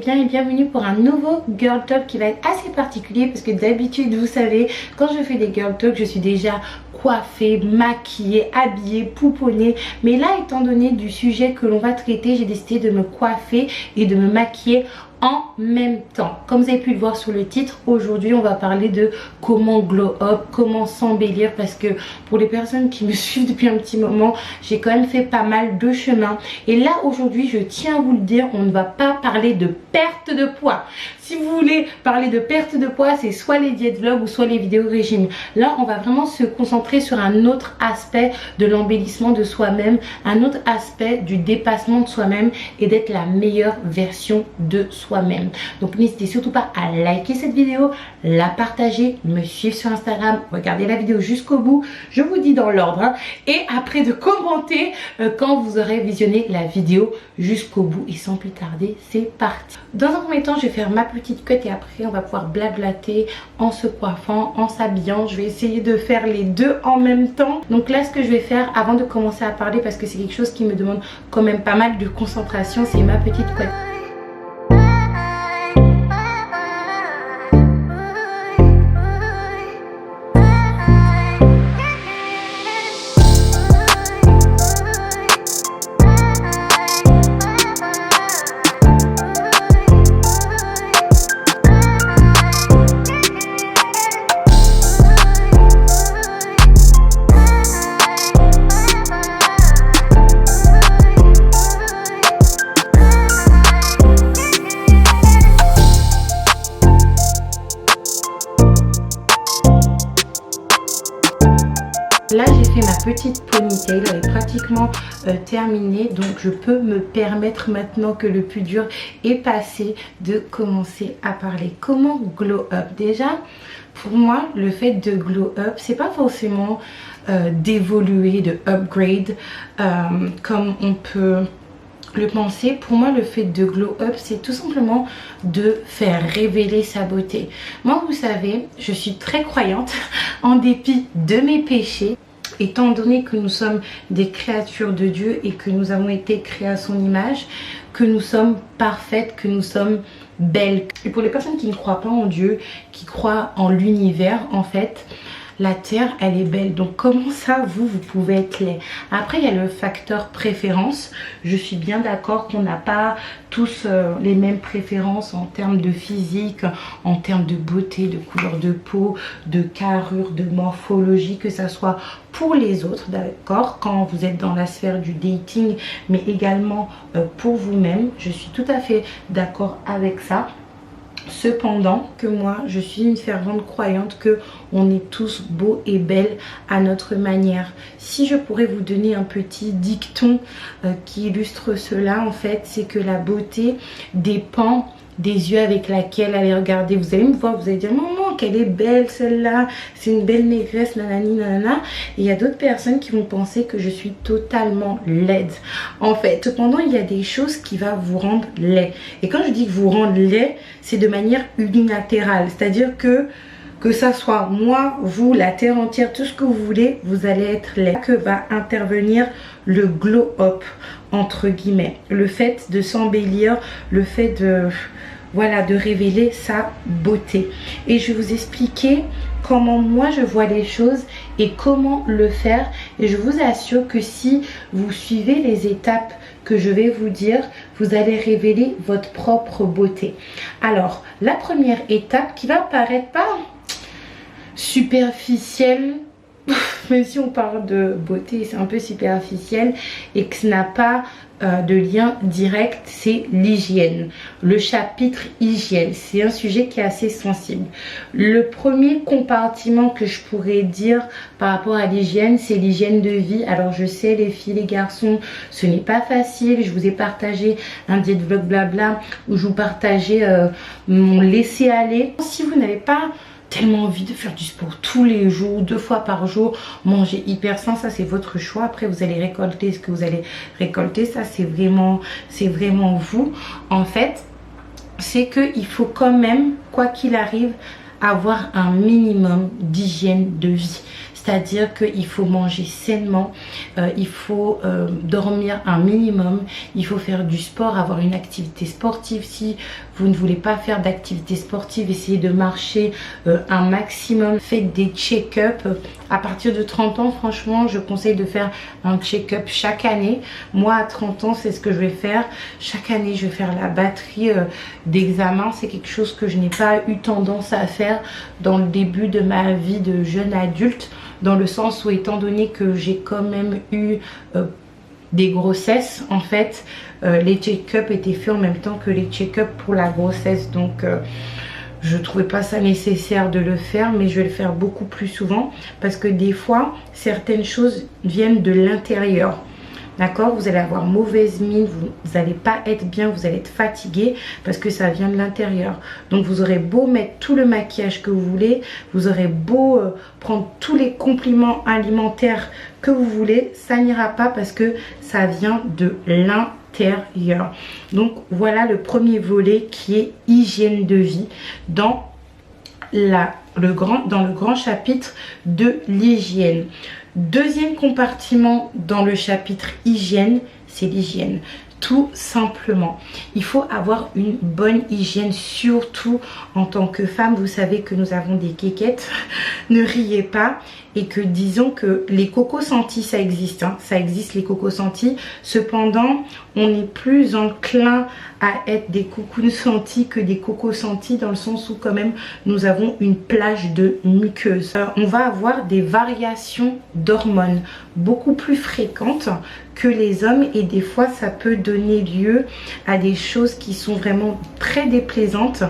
bien et bienvenue pour un nouveau Girl Talk qui va être assez particulier parce que d'habitude vous savez quand je fais des Girl Talk je suis déjà coiffée, maquillée, habillée, pouponnée, mais là étant donné du sujet que l'on va traiter, j'ai décidé de me coiffer et de me maquiller en même temps. Comme vous avez pu le voir sur le titre, aujourd'hui on va parler de comment glow up, comment s'embellir, parce que pour les personnes qui me suivent depuis un petit moment, j'ai quand même fait pas mal de chemin. Et là aujourd'hui je tiens à vous le dire, on ne va pas parler de perte de poids. Si vous voulez parler de perte de poids, c'est soit les diètes vlogs ou soit les vidéos régime. Là on va vraiment se concentrer sur un autre aspect de l'embellissement de soi-même, un autre aspect du dépassement de soi-même et d'être la meilleure version de soi-même. Donc n'hésitez surtout pas à liker cette vidéo, la partager, me suivre sur Instagram, regardez la vidéo jusqu'au bout, je vous dis dans l'ordre, hein, et après de commenter quand vous aurez visionné la vidéo jusqu'au bout. Et sans plus tarder, c'est parti. Dans un premier temps, je vais faire ma petite cut et après on va pouvoir blablater en se coiffant, en s'habillant. Je vais essayer de faire les deux en même temps. Donc là ce que je vais faire avant de commencer à parler, parce que c'est quelque chose qui me demande quand même pas mal de concentration, c'est ma petite cut. Là j'ai fait ma petite ponytail, elle est pratiquement terminée, donc je peux me permettre maintenant que le plus dur est passé de commencer à parler. Comment glow up? Déjà pour moi le fait de glow up c'est pas forcément d'évoluer, de upgrade comme on peut le penser. Pour moi le fait de glow up c'est tout simplement de faire révéler sa beauté. Moi vous savez je suis très croyante en dépit de mes péchés, étant donné que nous sommes des créatures de Dieu et que nous avons été créés à son image, que nous sommes parfaites, que nous sommes belles. Et pour les personnes qui ne croient pas en Dieu, qui croient en l'univers, en fait la terre elle est belle. Donc comment ça vous pouvez être laid? Après il y a le facteur préférence. Je suis bien d'accord qu'on n'a pas tous les mêmes préférences en termes de physique, en termes de beauté, de couleur de peau, de carrure, de morphologie, que ça soit pour les autres, d'accord, quand vous êtes dans la sphère du dating, mais également pour vous-même. Je suis tout à fait d'accord avec ça. Cependant que moi je suis une fervente croyante que on est tous beaux et belles à notre manière. Si je pourrais vous donner un petit dicton qui illustre cela, en fait c'est que la beauté dépend des yeux avec laquelle elle est regardée. Vous allez me voir, vous allez dire maman qu'elle est belle celle-là, c'est une belle négresse, nanani nanana. Et il y a d'autres personnes qui vont penser que je suis totalement laide. En fait, cependant il y a des choses qui vont vous rendre laid. Et quand je dis que vous rendre laid, c'est de manière unilatérale, c'est-à-dire que ça soit moi, vous, la terre entière, tout ce que vous voulez, vous allez être laid. Que va intervenir le glow up entre guillemets, le fait de s'embellir, le fait de voilà, de révéler sa beauté. Et je vais vous expliquer comment moi je vois les choses et comment le faire. Et je vous assure que si vous suivez les étapes que je vais vous dire, vous allez révéler votre propre beauté. Alors la première étape qui va paraître pas superficielle, même si on parle de beauté c'est un peu superficiel et que ça n'a pas de lien direct, c'est l'hygiène. Le chapitre hygiène, c'est un sujet qui est assez sensible. Le premier compartiment que je pourrais dire par rapport à l'hygiène, c'est l'hygiène de vie. Alors je sais les filles, les garçons, ce n'est pas facile. Je vous ai partagé un diète vlog blabla où je vous partageais mon laisser aller. Si vous n'avez pas tellement envie de faire du sport tous les jours, 2 fois par jour, manger hyper sain, ça c'est votre choix. Après vous allez récolter ce que vous allez récolter, ça c'est vraiment vous. En fait c'est que il faut quand même, quoi qu'il arrive, avoir un minimum d'hygiène de vie. C'est-à-dire qu'il faut manger sainement, il faut dormir un minimum, il faut faire du sport, avoir une activité sportive. Si vous ne voulez pas faire d'activité sportive, essayez de marcher un maximum. Faites des check-up. À partir de 30 ans, franchement, je conseille de faire un check-up chaque année. Moi, à 30 ans, c'est ce que je vais faire. Chaque année, je vais faire la batterie d'examen. C'est quelque chose que je n'ai pas eu tendance à faire dans le début de ma vie de jeune adulte. Dans le sens où, étant donné que j'ai quand même eu des grossesses, en fait, les check-up étaient faits en même temps que les check-up pour la grossesse. Donc, je trouvais pas ça nécessaire de le faire, mais je vais le faire beaucoup plus souvent parce que des fois, certaines choses viennent de l'intérieur. D'accord, vous allez avoir mauvaise mine, vous n'allez pas être bien, vous allez être fatigué parce que ça vient de l'intérieur. Donc vous aurez beau mettre tout le maquillage que vous voulez, vous aurez beau prendre tous les compléments alimentaires que vous voulez, ça n'ira pas parce que ça vient de l'intérieur. Donc voilà le premier volet qui est hygiène de vie dans le grand chapitre de l'hygiène. Deuxième compartiment dans le chapitre hygiène, c'est l'hygiène. Tout simplement, il faut avoir une bonne hygiène, surtout en tant que femme. Vous savez que nous avons des kékettes, ne riez pas. Et que disons que les cocos sentis, ça existe, hein. Ça existe les cocos sentis. Cependant, on est plus enclin à être des cocos sentis que des cocos sentis, dans le sens où quand même nous avons une plage de muqueuse. On va avoir des variations d'hormones beaucoup plus fréquentes que les hommes et des fois ça peut donner lieu à des choses qui sont vraiment très déplaisantes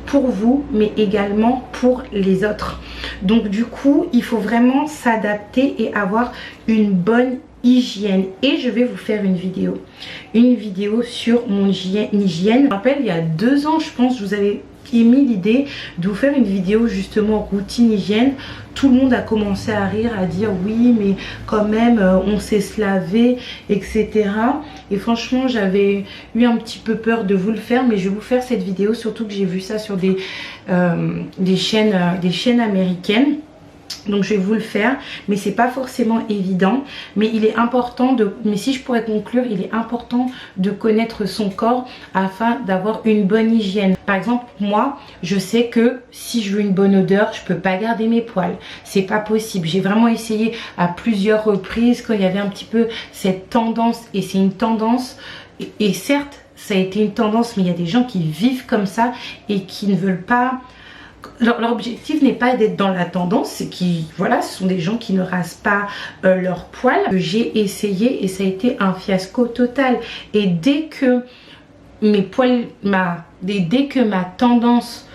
pour vous, mais également pour les autres. Donc du coup, il faut vraiment s'adapter et avoir une bonne hygiène. Et je vais vous faire une vidéo sur mon hygiène. Je me rappelle, il y a 2 ans, je pense, je vous avais émis l'idée de vous faire une vidéo justement routine hygiène. Tout le monde a commencé à rire, à dire oui mais quand même on sait se laver, etc. Et franchement j'avais eu un petit peu peur de vous le faire, mais je vais vous faire cette vidéo, surtout que j'ai vu ça sur des chaînes américaines. Donc je vais vous le faire, mais c'est pas forcément évident. Mais il est important mais si je pourrais conclure, il est important de connaître son corps afin d'avoir une bonne hygiène. Par exemple, moi, je sais que si je veux une bonne odeur, je peux pas garder mes poils. C'est pas possible. J'ai vraiment essayé à plusieurs reprises quand il y avait un petit peu cette tendance, et c'est une tendance, et certes, ça a été une tendance, mais il y a des gens qui vivent comme ça et qui ne veulent pas. Leur objectif n'est pas d'être dans la tendance, c'est qui, voilà, ce sont des gens qui ne rasent pas leurs poils. J'ai essayé et ça a été un fiasco total. Et dès que mes poils, dès que ma tendance,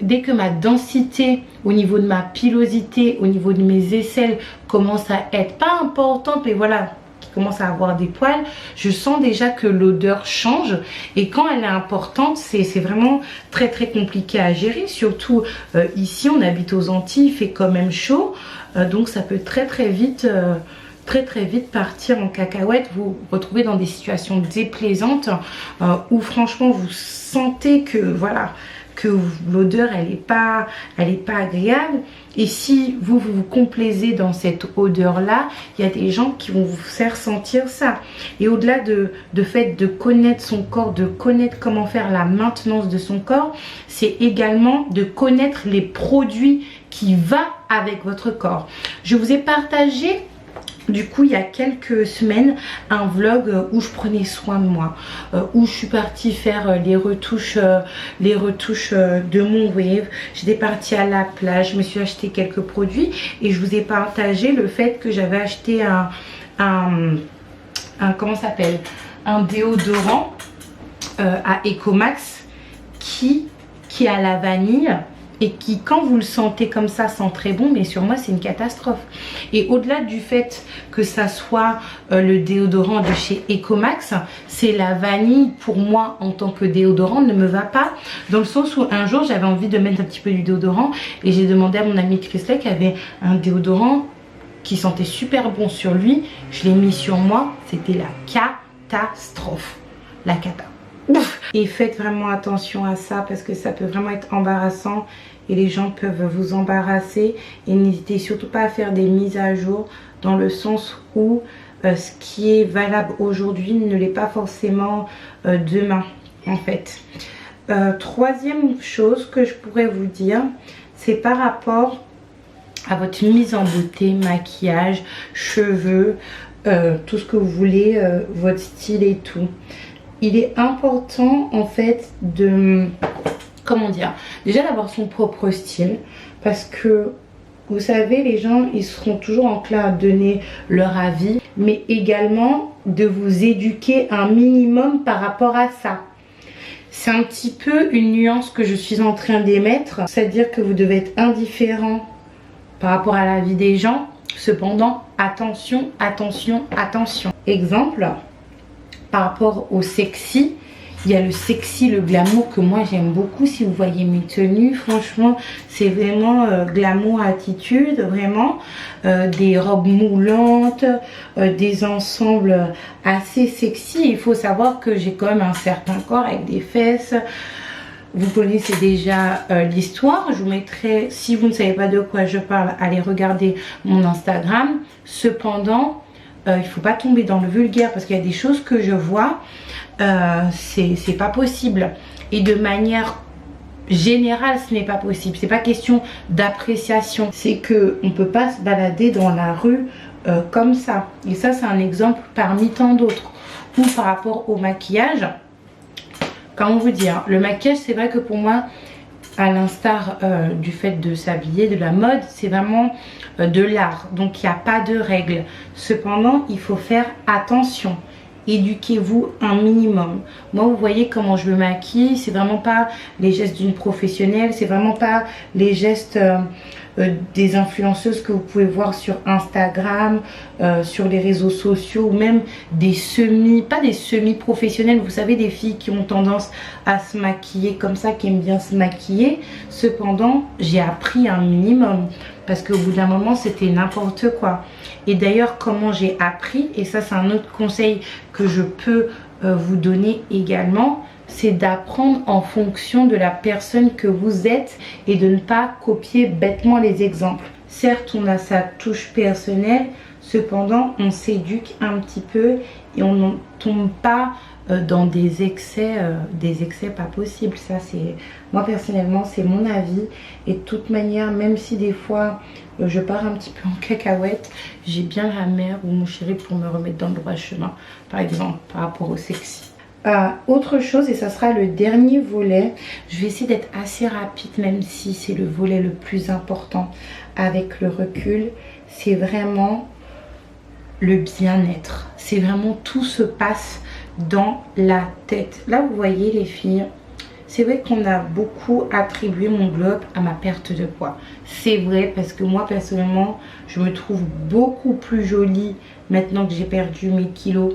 dès que ma densité au niveau de ma pilosité, au niveau de mes aisselles commence à être pas importante, mais voilà, commence à avoir des poils, je sens déjà que l'odeur change, et quand elle est importante, c'est vraiment très très compliqué à gérer. Surtout ici on habite aux Antilles, il fait quand même chaud, donc ça peut très vite partir en cacahuète, vous retrouvez dans des situations déplaisantes où franchement vous sentez que voilà, que l'odeur elle est pas agréable. Et si vous vous complaisez dans cette odeur là, il y a des gens qui vont vous faire sentir ça. Et au-delà de fait de connaître son corps, de connaître comment faire la maintenance de son corps, c'est également de connaître les produits qui vont avec votre corps. Je vous ai partagé du coup il y a quelques semaines un vlog où je prenais soin de moi, où je suis partie faire les retouches de mon wave. J'étais partie à la plage, je me suis acheté quelques produits et je vous ai partagé le fait que j'avais acheté comment ça s'appelle, un déodorant à Ecomax qui a la vanille, et qui, quand vous le sentez comme ça, sent très bon, mais sur moi c'est une catastrophe. Et au-delà du fait que ça soit le déodorant de chez Ecomax, c'est la vanille pour moi en tant que déodorant ne me va pas, dans le sens où un jour j'avais envie de mettre un petit peu du déodorant et j'ai demandé à mon amie Chrisley qui avait un déodorant qui sentait super bon sur lui, je l'ai mis sur moi, c'était la catastrophe, la cata. Ouf. Et faites vraiment attention à ça parce que ça peut vraiment être embarrassant et les gens peuvent vous embarrasser. Et n'hésitez surtout pas à faire des mises à jour dans le sens où ce qui est valable aujourd'hui ne l'est pas forcément demain en fait. Troisième chose que je pourrais vous dire, c'est par rapport à votre mise en beauté, maquillage, cheveux, tout ce que vous voulez, votre style et tout. Il est important en fait de, comment dire, déjà d'avoir son propre style, parce que vous savez, les gens ils seront toujours enclins à donner leur avis, mais également de vous éduquer un minimum par rapport à ça. C'est un petit peu une nuance que je suis en train d'émettre, c'est-à-dire que vous devez être indifférent par rapport à la vie des gens. Cependant, attention, attention, attention. Exemple, par rapport au sexy, il y a le sexy, le glamour que moi j'aime beaucoup. Si vous voyez mes tenues, franchement, c'est vraiment glamour attitude, vraiment. Des robes moulantes, des ensembles assez sexy. Il faut savoir que j'ai quand même un certain corps avec des fesses. Vous connaissez déjà l'histoire. Je vous mettrai, si vous ne savez pas de quoi je parle, allez regarder mon Instagram. Cependant, il ne faut pas tomber dans le vulgaire parce qu'il y a des choses que je vois, c'est pas possible. Et de manière générale, ce n'est pas possible. C'est pas question d'appréciation. C'est que on peut pas se balader dans la rue comme ça. Et ça, c'est un exemple parmi tant d'autres. Ou par rapport au maquillage. Comment vous dire, le maquillage, c'est vrai que pour moi, à l'instar du fait de s'habiller, de la mode, c'est vraiment de l'art. Donc il n'y a pas de règles. Cependant, il faut faire attention. Éduquez-vous un minimum. Moi, vous voyez comment je me maquille. C'est vraiment pas les gestes d'une professionnelle. C'est vraiment pas les gestes des influenceuses que vous pouvez voir sur Instagram, sur les réseaux sociaux, ou même des pas des semi-professionnels, vous savez, des filles qui ont tendance à se maquiller comme ça, qui aiment bien se maquiller. Cependant, j'ai appris un minimum, parce qu'au bout d'un moment, c'était n'importe quoi. Et d'ailleurs, comment j'ai appris, et ça c'est un autre conseil que je peux vous donner également, c'est d'apprendre en fonction de la personne que vous êtes et de ne pas copier bêtement les exemples. Certes, on a sa touche personnelle, cependant, on s'éduque un petit peu et on ne tombe pas dans des excès pas possibles. Ça, c'est moi personnellement, c'est mon avis. Et de toute manière, même si des fois je pars un petit peu en cacahuète, j'ai bien la mère ou mon chéri pour me remettre dans le droit chemin, par exemple, par rapport au sexy. Autre chose, et ça sera le dernier volet, je vais essayer d'être assez rapide, même si c'est le volet le plus important avec le recul, c'est vraiment le bien-être. C'est vraiment tout se passe dans la tête. Là, vous voyez les filles, c'est vrai qu'on a beaucoup attribué mon glow up à ma perte de poids. C'est vrai parce que moi, personnellement, je me trouve beaucoup plus jolie maintenant que j'ai perdu mes kilos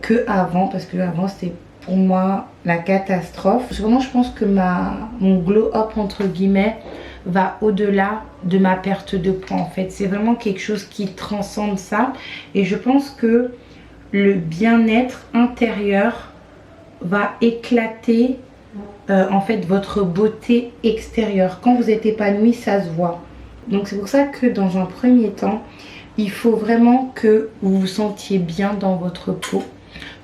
que avant, parce que avant c'était pour moi la catastrophe. Vraiment, je pense que mon glow up entre guillemets va au-delà de ma perte de poids en fait. C'est vraiment quelque chose qui transcende ça, et je pense que le bien-être intérieur va éclater en fait votre beauté extérieure. Quand vous êtes épanoui, ça se voit. Donc c'est pour ça que dans un premier temps, il faut vraiment que vous vous sentiez bien dans votre peau,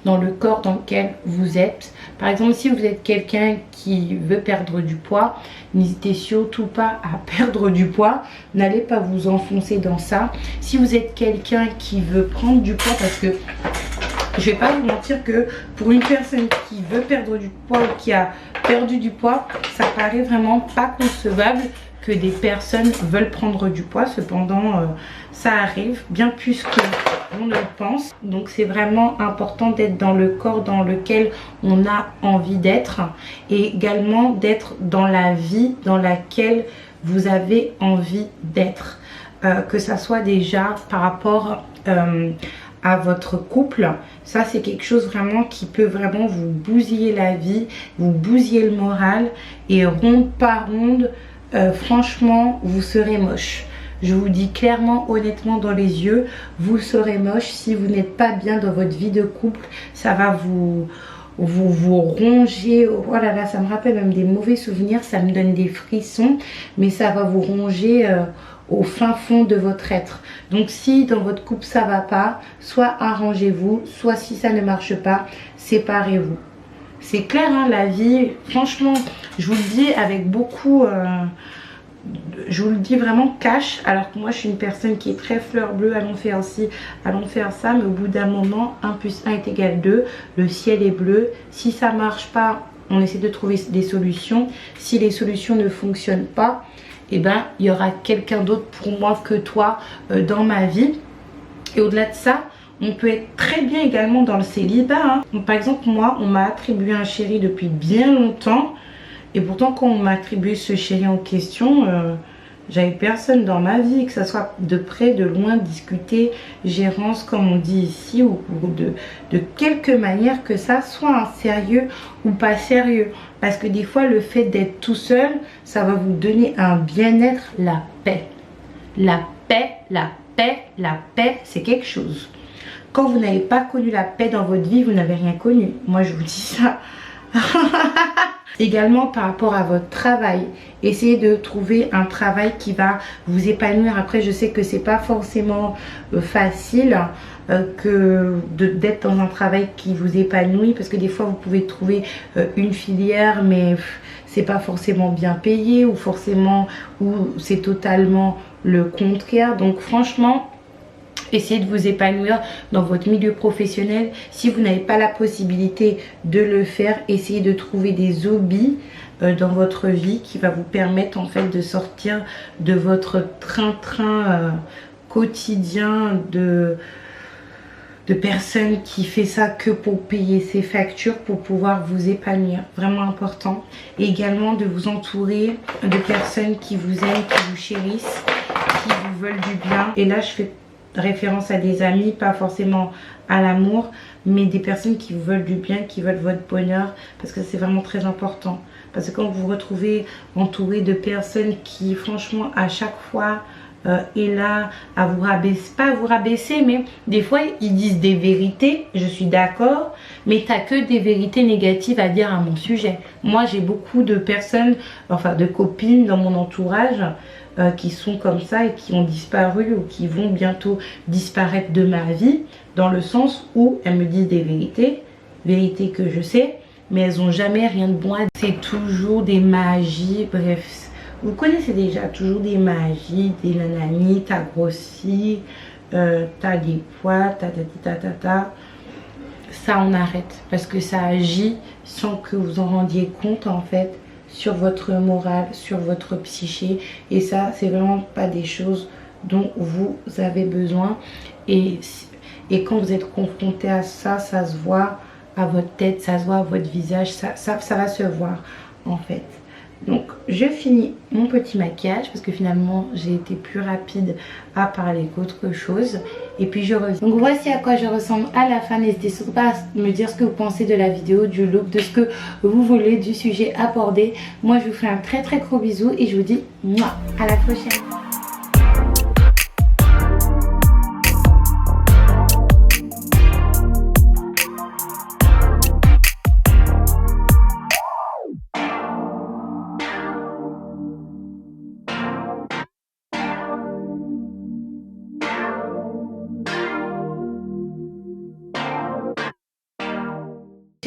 dans le corps dans lequel vous êtes. Par exemple, si vous êtes quelqu'un qui veut perdre du poids, n'hésitez surtout pas à perdre du poids. N'allez pas vous enfoncer dans ça. Si vous êtes quelqu'un qui veut prendre du poids, parce que je vais pas vous mentir que pour une personne qui veut perdre du poids ou qui a perdu du poids, ça paraît vraiment pas concevable que des personnes veulent prendre du poids. Cependant, ça arrive bien plus que on le pense. Donc c'est vraiment important d'être dans le corps dans lequel on a envie d'être, et également d'être dans la vie dans laquelle vous avez envie d'être. Que ça soit déjà par rapport à votre couple, ça c'est quelque chose vraiment qui peut vraiment vous bousiller la vie, vous bousiller le moral, et ronde par ronde, franchement vous serez moche. Je vous dis clairement, honnêtement dans les yeux, vous serez moche si vous n'êtes pas bien dans votre vie de couple. Ça va vous vous vous rongez. Oh là là, ça me rappelle même des mauvais souvenirs, ça me donne des frissons, mais ça va vous ronger au fin fond de votre être. Donc si dans votre couple ça va pas, soit arrangez-vous, soit si ça ne marche pas, séparez-vous. C'est clair, hein, la vie, franchement, je vous le dis avec beaucoup, je vous le dis vraiment cash, alors que moi je suis une personne qui est très fleur bleue, allons faire ci, allons faire ça, mais au bout d'un moment, 1 + 1 est égal 2, le ciel est bleu, si ça marche pas, on essaie de trouver des solutions, si les solutions ne fonctionnent pas, eh ben, il y aura quelqu'un d'autre pour moi que toi dans ma vie. Et au-delà de ça, on peut être très bien également dans le célibat. Hein. Donc, par exemple, moi, on m'a attribué un chéri depuis bien longtemps. Et pourtant, quand on m'a attribué ce chéri en question, j'avais personne dans ma vie, que ça soit de près, de loin, discuter, gérance, comme on dit ici, ou de quelque manière que ça soit un sérieux ou pas sérieux. Parce que des fois, le fait d'être tout seul, ça va vous donner un bien-être, la paix. La paix, la paix, la paix, c'est quelque chose. Quand vous n'avez pas connu la paix dans votre vie, vous n'avez rien connu. Moi, je vous dis ça. Également par rapport à votre travail, essayez de trouver un travail qui va vous épanouir. Après, je sais que c'est pas forcément facile d'être dans un travail qui vous épanouit, parce que des fois vous pouvez trouver une filière mais c'est pas forcément bien payé, ou forcément ou c'est totalement le contraire. Donc franchement, essayez de vous épanouir dans votre milieu professionnel. Si vous n'avez pas la possibilité de le faire, essayez de trouver des hobbies dans votre vie qui va vous permettre en fait de sortir de votre train-train quotidien de personnes qui fait ça que pour payer ses factures, pour pouvoir vous épanouir. Vraiment important. Et également de vous entourer de personnes qui vous aiment, qui vous chérissent, qui vous veulent du bien. Et là, je fais référence à des amis, pas forcément à l'amour, mais des personnes qui vous veulent du bien, qui veulent votre bonheur, parce que c'est vraiment très important. Parce que quand vous vous retrouvez entouré de personnes qui franchement à chaque fois est là à vous rabaisser, pas à vous rabaisser, mais des fois ils disent des vérités, je suis d'accord, mais t'as que des vérités négatives à dire à mon sujet. Moi j'ai beaucoup de personnes, enfin de copines dans mon entourage qui sont comme ça et qui ont disparu ou qui vont bientôt disparaître de ma vie, dans le sens où elles me disent des vérités que je sais, mais elles n'ont jamais rien de bon à dire. C'est toujours des magies, bref, vous connaissez déjà, toujours des magies, des nanani, t'as grossi, t'as des poids, ta. Ça on arrête, parce que ça agit sans que vous en rendiez compte en fait, sur votre morale, sur votre psyché, et ça c'est vraiment pas des choses dont vous avez besoin. Et quand vous êtes confronté à ça, ça se voit à votre tête, ça se voit à votre visage, ça va se voir en fait. Donc je finis mon petit maquillage parce que finalement j'ai été plus rapide à parler qu'autre chose, et puis je reviens. Donc voici à quoi je ressemble à la fin. N'hésitez surtout pas à me dire ce que vous pensez de la vidéo, du look, de ce que vous voulez, du sujet abordé. Moi je vous fais un très gros bisou et je vous dis à la prochaine.